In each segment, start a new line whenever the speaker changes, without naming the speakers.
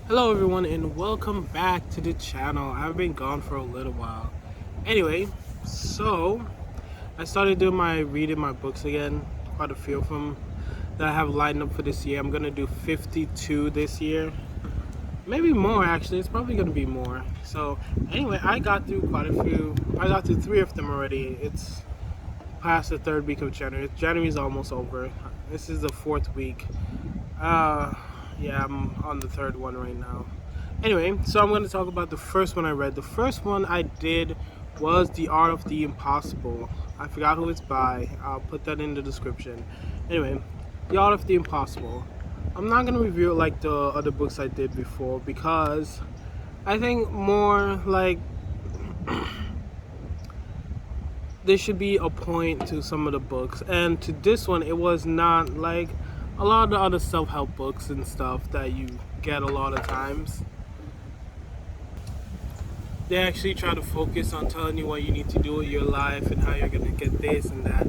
Hello everyone and welcome back to the channel. I've been gone for a little while. Anyway, so I started doing reading my books again, quite a few of them that I have lined up for this year. I'm gonna do 52 this year, maybe more actually. It's probably gonna be more. So anyway, I got through quite a few. I got through 3 of them already. It's past the third week of January. January's almost over. This is the fourth week. Uh, yeah, I'm on the third one right now. Anyway, so I'm going to talk about the first one I read. The first one I did was The Art of the Impossible. I forgot who it's by. I'll put that in the description. Anyway, The Art of the Impossible. I'm not going to review it like the other books I did before because I think more like there should be a point to some of the books, and to this one it was not like a lot of the other self-help books and stuff that you get a lot of times. They actually try to focus on telling you what you need to do with your life and how you're gonna get this and that.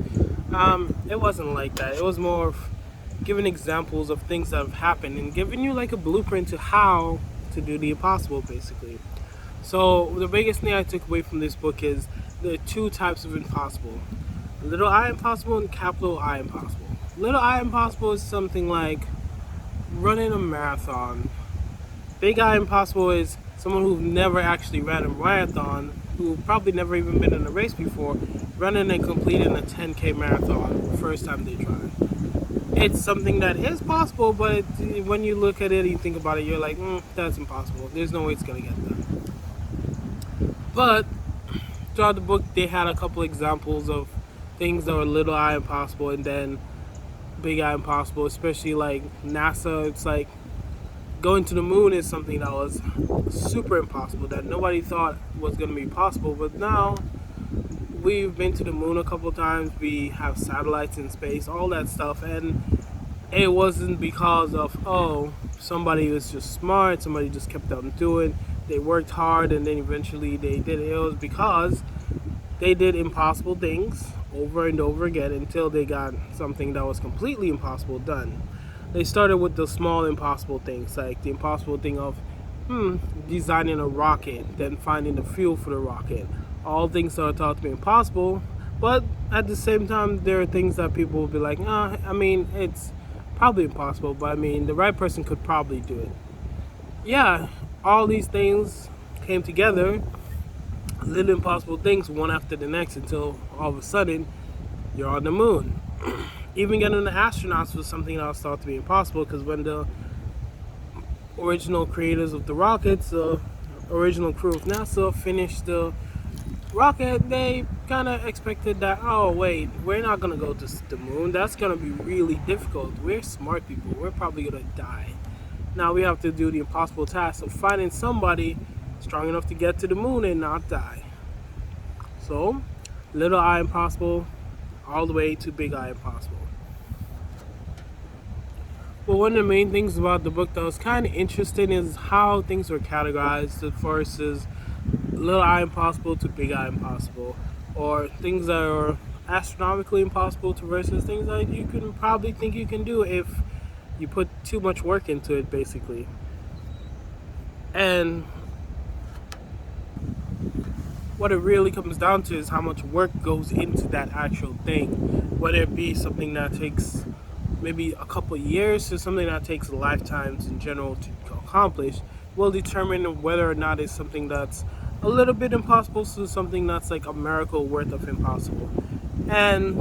It wasn't like that. It was more of giving examples of things that have happened and giving you like a blueprint to how to do the impossible, basically. So the biggest thing I took away from this book is there are two types of impossible: little I impossible and capital I impossible. Little I impossible is something like running a marathon. Big I impossible is someone who never actually ran a marathon, who probably never even been in a race before, running and completing a 10K marathon the first time they try. It's something that is possible, but when you look at it and you think about it, you're like, that's impossible. There's no way it's gonna get done. But throughout the book, they had a couple examples of things that were little I impossible and then big I impossible, especially like NASA. It's like going to the moon is something that was super impossible that nobody thought was going to be possible, but now we've been to the moon a couple times. We have satellites in space, all that stuff, and it wasn't because of somebody was just smart, somebody just kept on doing, they worked hard and then eventually they did it. It was because they did impossible things over and over again until they got something that was completely impossible done. They started with the small impossible things, like the impossible thing of designing a rocket, then finding the fuel for the rocket. All things that are thought to be impossible, but at the same time, there are things that people will be like, it's probably impossible, but the right person could probably do it. Yeah, all these things came together, little impossible things, one after the next, until all of a sudden, you're on the moon. Even getting the astronauts was something that was thought to be impossible, because when the original creators of the rockets, the original crew of NASA, finished the rocket, they kind of expected that, oh wait, we're not going to go to the moon. That's going to be really difficult. We're smart people. We're probably going to die. Now we have to do the impossible task of finding somebody strong enough to get to the moon and not die. So, little I impossible, all the way to big I impossible. Well, one of the main things about the book that was kind of interesting is how things were categorized. The first is little I impossible to big I impossible, or things that are astronomically impossible to versus things that you can probably think you can do if you put too much work into it, basically. And what it really comes down to is how much work goes into that actual thing, whether it be something that takes maybe a couple years to something that takes lifetimes in general to accomplish, will determine whether or not it's something that's a little bit impossible to something that's like a miracle worth of impossible. And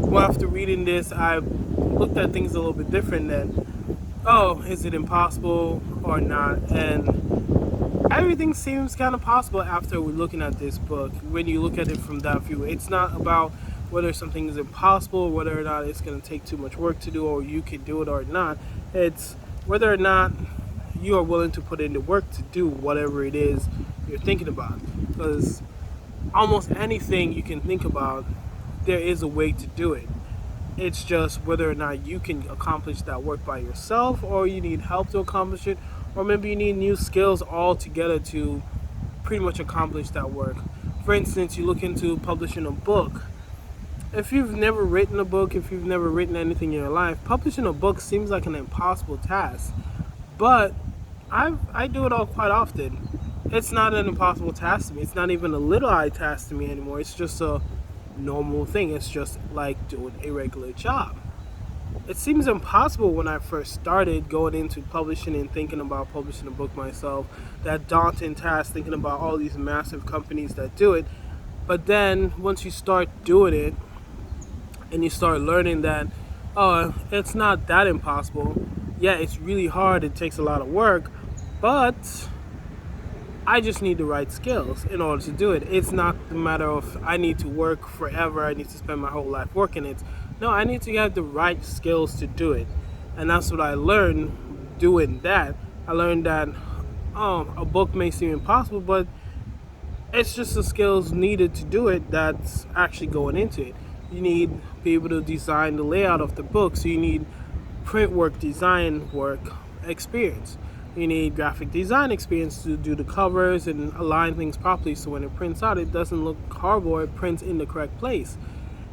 well, after reading this, I looked at things a little bit different than, is it impossible or not? And everything seems kind of possible after we're looking at this book. When you look at it from that view, it's not about whether something is impossible, whether or not it's going to take too much work to do, or you can do it or not. It's whether or not you are willing to put in the work to do whatever it is you're thinking about. Because almost anything you can think about, there is a way to do it. It's just whether or not you can accomplish that work by yourself, or you need help to accomplish it, or maybe you need new skills altogether to pretty much accomplish that work. For instance, you look into publishing a book. If you've never written a book, if you've never written anything in your life, publishing a book seems like an impossible task. But I do it all quite often. It's not an impossible task to me. It's not even a little eye task to me anymore. It's just a normal thing. It's just like doing a regular job. It seems impossible when I first started going into publishing and thinking about publishing a book myself. That daunting task, thinking about all these massive companies that do it. But then once you start doing it and you start learning that, oh, it's not that impossible. Yeah, it's really hard. It takes a lot of work, but I just need the right skills in order to do it. It's not a matter of I need to work forever, I need to spend my whole life working it. No, I need to get the right skills to do it. And that's what I learned doing that. I learned that a book may seem impossible, but it's just the skills needed to do it that's actually going into it. You need to be able to design the layout of the book, so you need print work, design work experience. You need graphic design experience to do the covers and align things properly so when it prints out, it doesn't look horrible, it prints in the correct place.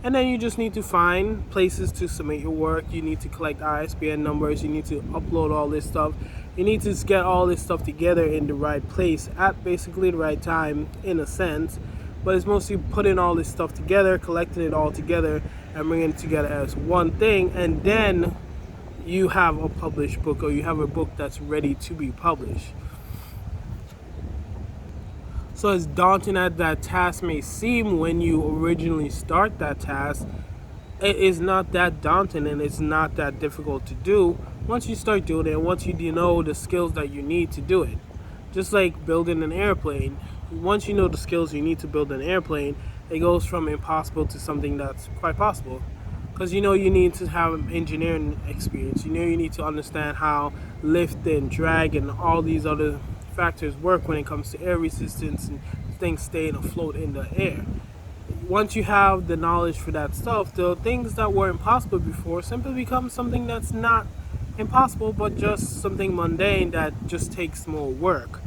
And then you just need to find places to submit your work. You need to collect ISBN numbers. You need to upload all this stuff. You need to get all this stuff together in the right place at basically the right time, in a sense. But it's mostly putting all this stuff together, collecting it all together, and bringing it together as one thing. And then you have a published book, or you have a book that's ready to be published. So as daunting as that task may seem when you originally start that task, it is not that daunting and it's not that difficult to do once you start doing it, once you know the skills that you need to do it. Just like building an airplane. Once you know the skills you need to build an airplane, it goes from impossible to something that's quite possible. Because you know you need to have engineering experience. You know you need to understand how lift and drag and all these other factors work when it comes to air resistance and things staying afloat in the air. Once you have the knowledge for that stuff, the things that were impossible before simply become something that's not impossible, but just something mundane that just takes more work.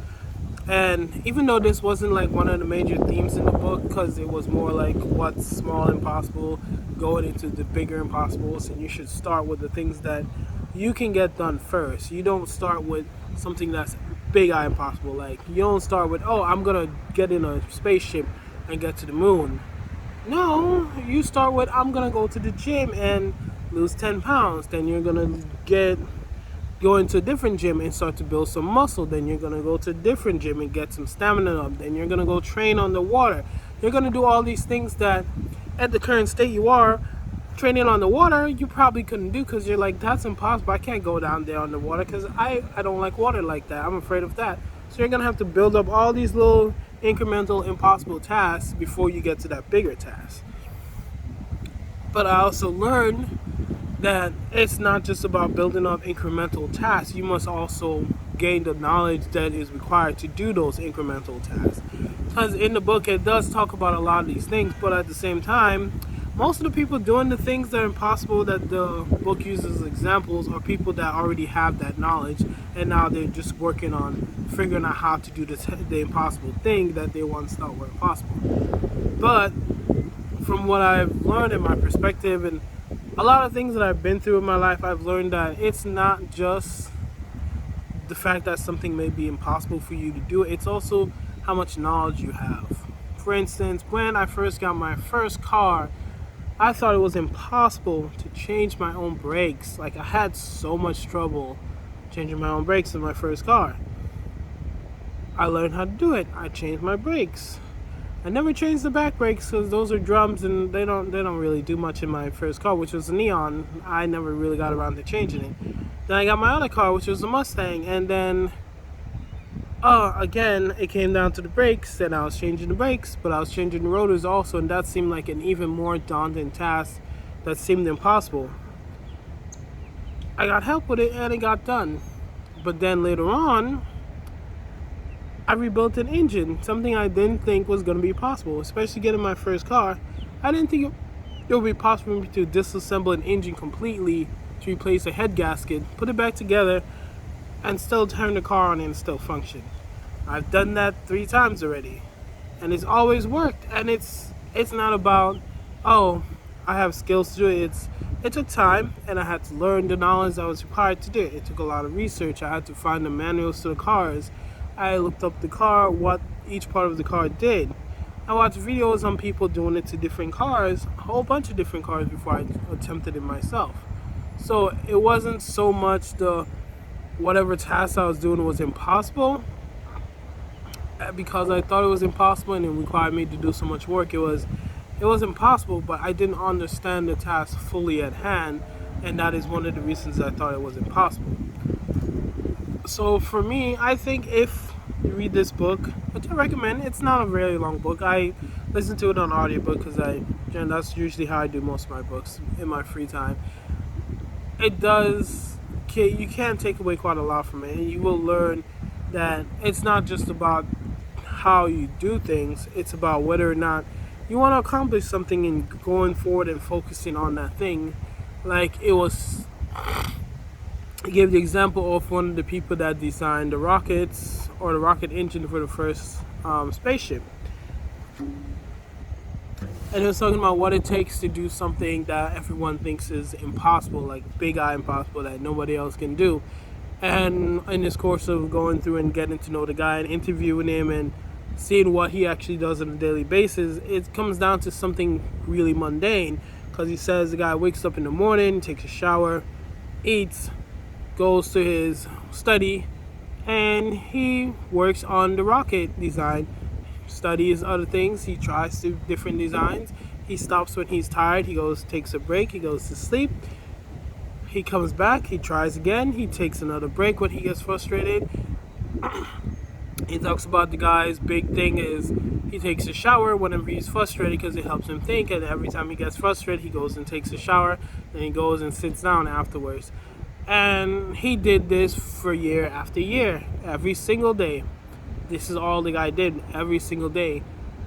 And even though this wasn't like one of the major themes in the book, because it was more like what's small and possible, going into the bigger impossibles, and you should start with the things that you can get done first. You don't start with something that's big eye impossible. Like, you don't start with, oh, I'm gonna get in a spaceship and get to the moon. No, you start with, I'm gonna go to the gym and lose 10 pounds. Then you're gonna go into a different gym and start to build some muscle. Then you're gonna go to a different gym and get some stamina up. Then you're gonna go train on the water. You're gonna do all these things that at the current state you are training on the water, you probably couldn't do, because you're like, that's impossible. I can't go down there on the water because I don't like water like that. I'm afraid of that. So you're gonna have to build up all these little incremental impossible tasks before you get to that bigger task. But I also learned that it's not just about building up incremental tasks. You must also gain the knowledge that is required to do those incremental tasks. Because in the book it does talk about a lot of these things, but at the same time, most of the people doing the things that are impossible that the book uses as examples are people that already have that knowledge, and now they're just working on figuring out how to do the impossible thing that they once thought were impossible. But from what I've learned in my perspective and a lot of things that I've been through in my life, I've learned that it's not just the fact that something may be impossible for you to do, it's also how much knowledge you have. For instance, when I first got my first car, I thought it was impossible to change my own brakes. Like, I had so much trouble changing my own brakes in my first car. I learned how to do it. I changed my brakes. I never changed the back brakes because those are drums and they don't really do much in my first car, which was a Neon. I never really got around to changing it. Then I got my other car, which was a Mustang, and then again, it came down to the brakes, and I was changing the brakes, but I was changing the rotors also, and that seemed like an even more daunting task that seemed impossible. I got help with it, and it got done. But then later on, I rebuilt an engine, something I didn't think was going to be possible, especially getting my first car. I didn't think it would be possible for me to disassemble an engine completely, to replace a head gasket, put it back together, and still turn the car on and still function. I've done that 3 times already, and it's always worked. And it's not about, oh, I have skills to do it. It's It took time, and I had to learn the knowledge that was required to do it. It took a lot of research. I had to find the manuals to the cars. I looked up the car, what each part of the car did. I watched videos on people doing it to different cars, a whole bunch of different cars before I attempted it myself. So it wasn't so much the whatever task I was doing was impossible because I thought it was impossible and it required me to do so much work. It was impossible, but I didn't understand the task fully at hand, and that is one of the reasons I thought it was impossible. So for me, I think if you read this book, which I recommend, it's not a very long book. I listen to it on audiobook because that's usually how I do most of my books in my free time. It does, you can take away quite a lot from it, and you will learn that it's not just about how you do things, it's about whether or not you want to accomplish something and going forward and focusing on that thing. Like it was, I gave the example of one of the people that designed the rockets or the rocket engine for the first spaceship. And he was talking about what it takes to do something that everyone thinks is impossible, like big eye impossible, that nobody else can do. And in this course of going through and getting to know the guy and interviewing him and seeing what he actually does on a daily basis, it comes down to something really mundane. Because he says the guy wakes up in the morning, takes a shower, eats, goes to his study, and he works on the rocket design. Studies other things, he tries to different designs. He stops when he's tired, he goes, takes a break, he goes to sleep. He comes back, he tries again, he takes another break when he gets frustrated. He talks about the guy's big thing is he takes a shower whenever he's frustrated because it helps him think, and every time he gets frustrated, he goes and takes a shower, and he goes and sits down afterwards. And he did this for year after year, every single day. This is all the guy did every single day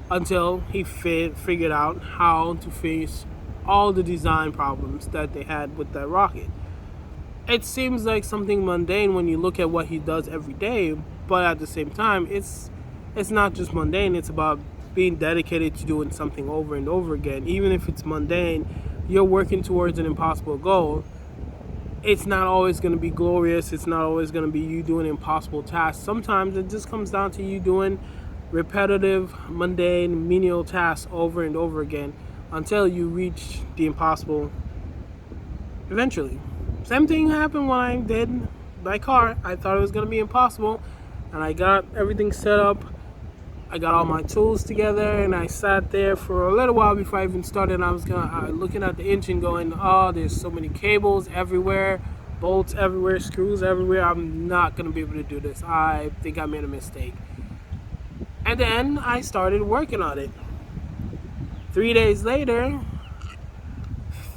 until he figured out how to face all the design problems that they had with that rocket. It seems like something mundane when you look at what he does every day, but at the same time, it's not just mundane. It's about being dedicated to doing something over and over again. Even if it's mundane, you're working towards an impossible goal. It's not always going to be glorious. It's not always going to be you doing impossible tasks. Sometimes it just comes down to you doing repetitive, mundane, menial tasks over and over again until you reach the impossible eventually. Same thing happened when I did my car. I thought it was going to be impossible, and I got everything set up. I got all my tools together, and I sat there for a little while before I even started. I was looking at the engine going, oh, there's so many cables everywhere, bolts everywhere, screws everywhere. I'm not going to be able to do this. I think I made a mistake. And then I started working on it. 3 days later,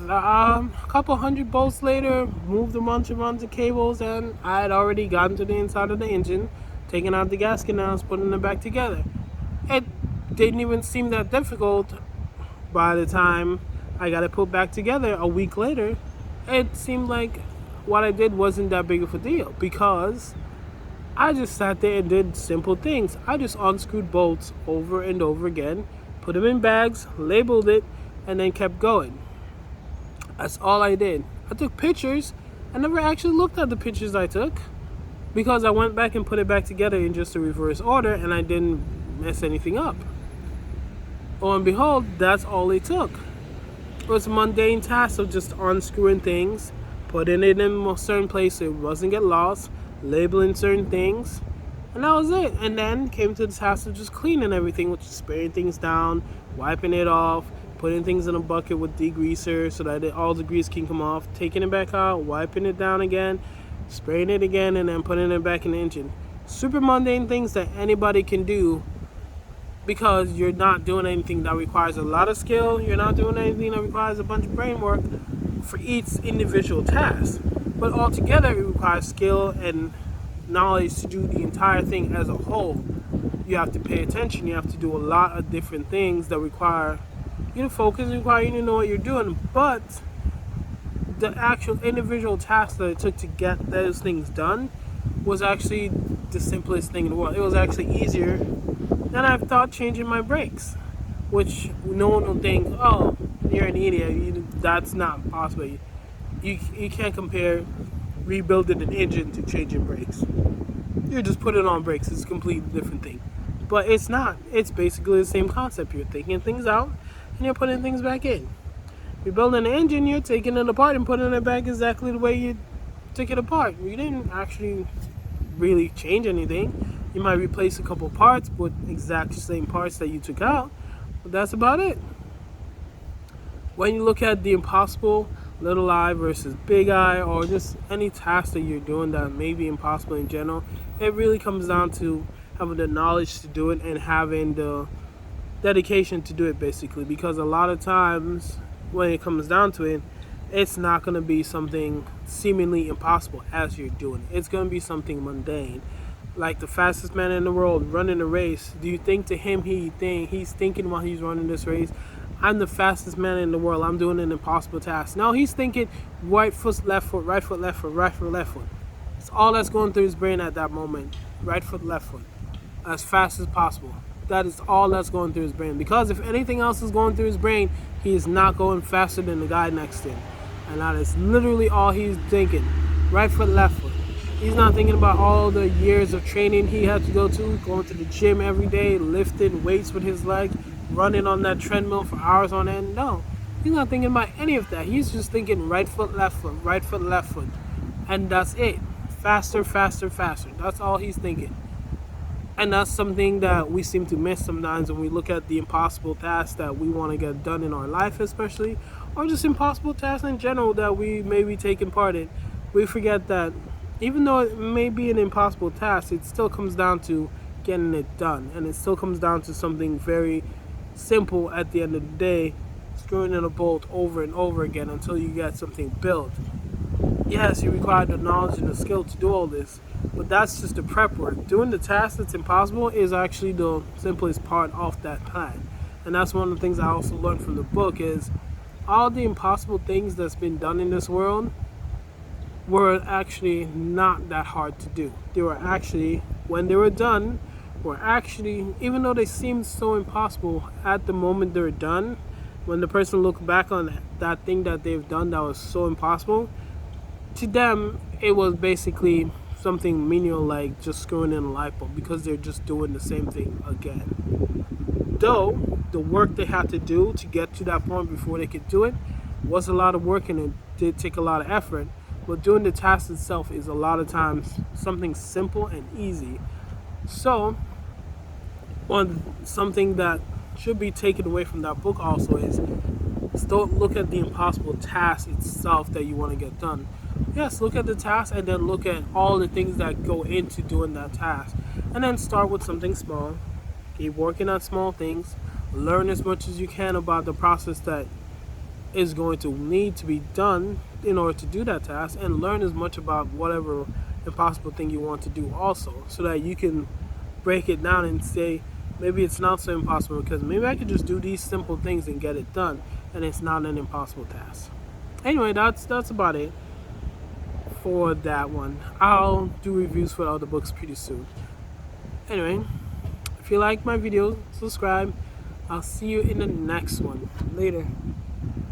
a couple hundred bolts later, moved a bunch of cables, and I had already gotten to the inside of the engine, taken out the gasket and I was putting it back together. It didn't even seem that difficult by the time I got it put back together a week later. It seemed like what I did wasn't that big of a deal because I just sat there and did simple things. I just unscrewed bolts over and over again, put them in bags, labeled it, and then kept going. That's all I did. I took pictures. I never actually looked at the pictures I took because I went back and put it back together in just a reverse order and I didn't mess anything up. Lo and behold, that's all it took. It was a mundane task of just unscrewing things, putting it in a certain place so it wasn't get lost, labeling certain things, and that was it. And then came to the task of just cleaning everything, which is spraying things down, wiping it off, putting things in a bucket with degreaser so that all the grease can come off, taking it back out, wiping it down again, spraying it again, and then putting it back in the engine. Super mundane things that anybody can do because you're not doing anything that requires a lot of skill. You're not doing anything that requires a bunch of brain work for each individual task. But altogether, it requires skill and knowledge to do the entire thing as a whole. You have to pay attention. You have to do a lot of different things that require you to focus, require you to know what you're doing. But the actual individual task that it took to get those things done was actually the simplest thing in the world. It was actually easier than I thought changing my brakes, which no one will think, oh, you're an idiot. That's not possible. You can't compare rebuilding an engine to changing brakes. You're just putting on brakes. It's a completely different thing. But it's not. It's basically the same concept. You're taking things out and you're putting things back in. You're building an engine, you're taking it apart and putting it back exactly the way you took it apart. You didn't actually really change anything. You might replace a couple parts with exact same parts that you took out, but that's about it. When you look at the impossible, little I versus big I, or just any task that you're doing that may be impossible in general, it really comes down to having the knowledge to do it and having the dedication to do it, basically. Because a lot of times when it comes down to it, it's not going to be something seemingly impossible as you're doing it. It's going to be something mundane. Like the fastest man in the world running a race. Do you think to him he's thinking while he's running this race, I'm the fastest man in the world, I'm doing an impossible task? No, he's thinking right foot, left foot, right foot, left foot, right foot, left foot. It's all that's going through his brain at that moment. Right foot, left foot, as fast as possible. That is all that's going through his brain. Because if anything else is going through his brain, he is not going faster than the guy next to him. And that is literally all he's thinking. Right foot, left foot. He's not thinking about all the years of training he had to go to, going to the gym every day, lifting weights with his leg, running on that treadmill for hours on end. No, he's not thinking about any of that. He's just thinking right foot, left foot, right foot, left foot. And that's it. Faster, faster, faster. That's all he's thinking. And that's something that we seem to miss sometimes when we look at the impossible tasks that we want to get done in our life, especially, or just impossible tasks in general that we may be taking part in. We forget that even though it may be an impossible task, it still comes down to getting it done. And it still comes down to something very simple at the end of the day, screwing in a bolt over and over again until you get something built. Yes, you require the knowledge and the skill to do all this, but that's just the prep work. Doing the task that's impossible is actually the simplest part of that plan. And that's one of the things I also learned from the book is all the impossible things that's been done in this world were actually not that hard to do. They were actually, when they were done, were actually, even though they seemed so impossible at the moment they were done, when the person looked back on that thing that they've done that was so impossible, to them it was basically something menial, like just screwing in a light bulb, because they're just doing the same thing again. Though the work they had to do to get to that point before they could do it was a lot of work and it did take a lot of effort, but doing the task itself is a lot of times something simple and easy. So something that should be taken away from that book also is don't look at the impossible task itself that you want to get done. Yes, look at the task and then look at all the things that go into doing that task. And then start with something small. Keep working on small things. Learn as much as you can about the process that is going to need to be done in order to do that task. And learn as much about whatever impossible thing you want to do also. So that you can break it down and say, maybe it's not so impossible because maybe I could just do these simple things and get it done. And it's not an impossible task. Anyway, that's about it for that one. I'll do reviews for other books pretty soon. Anyway, if you like my videos, subscribe. I'll see you in the next one. Later.